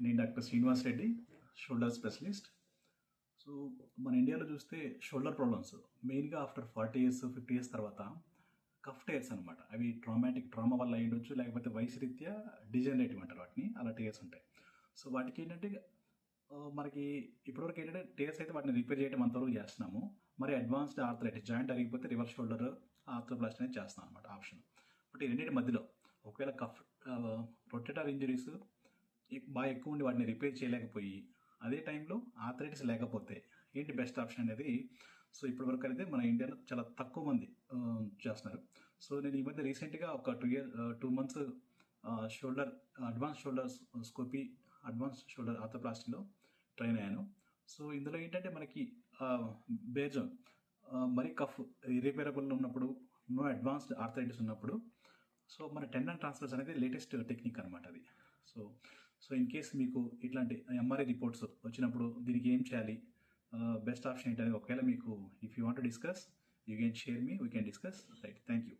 నేను doctor Srinivas Reddy, shoulder specialist. So మన ఇండియాలో చూస్తే షోల్డర్ ప్రాబ్లమ్స్ మెయిన్గా ఆఫ్టర్ 40 ఇయర్స్ 50 ఇయర్స్ తర్వాత కఫ్ టేర్స్ అనమాట. అవి ట్రామా వల్ల అయి ఉండొచ్చు, లేకపోతే వయసు రీత్యా డిజనరేటివ్ అంటారు వాటిని, అలా టేర్స్ ఉంటాయి. సో వాటికి ఏంటంటే మనకి ఇప్పటివరకు ఏంటంటే టేర్స్ అయితే వాటిని రిపేర్ చేయడం అంతవరకు చేస్తున్నాము. మరి అడ్వాన్స్డ్ ఆర్థరైటిస్ జాయింట్ అరిగిపోతే రివర్స్ షోల్డర్ ఆర్థరోప్లాస్టీ అనేది చేస్తాం అనమాట ఆప్షన్. బట్ ఈ రెండింటి మధ్యలో ఒకవేళ కఫ్ రొటేటర్ ఇంజరీస్ బాగా ఎక్కువ ఉండి వాటిని రిపేర్ చేయలేకపోయి అదే టైంలో ఆర్థరైటిస్ లేకపోతే ఏంటి బెస్ట్ ఆప్షన్ అనేది. సో ఇప్పటివరకు అయితే మన ఇండియాలో చాలా తక్కువ మంది చేస్తున్నారు. సో నేను ఈ మధ్య రీసెంట్గా ఒక 2 months shoulder advance shoulder scopy advance shoulder ఆర్థోప్లాస్టీలో ట్రైన్ అయ్యాను. సో ఇందులో ఏంటంటే మనకి బేజం మరి కఫ్ ఇర్రిపేరబుల్ ఉన్నప్పుడు, నో అడ్వాన్స్డ్ ఆర్థరైటిస్ ఉన్నప్పుడు, సో మన టెండన్ ట్రాన్స్ఫర్స్ అనేది లేటెస్ట్ టెక్నిక్ అనమాట అది. సో ఇన్ కేస్ మీకు ఇట్లాంటి ఎంఆర్ఐ రిపోర్ట్స్ వచ్చినప్పుడు దీనికి ఏం చేయాలి, బెస్ట్ ఆప్షన్ ఏంటి అనేది ఒకవేళ మీకు if you want to discuss you can share me, we can discuss. Right, thank you.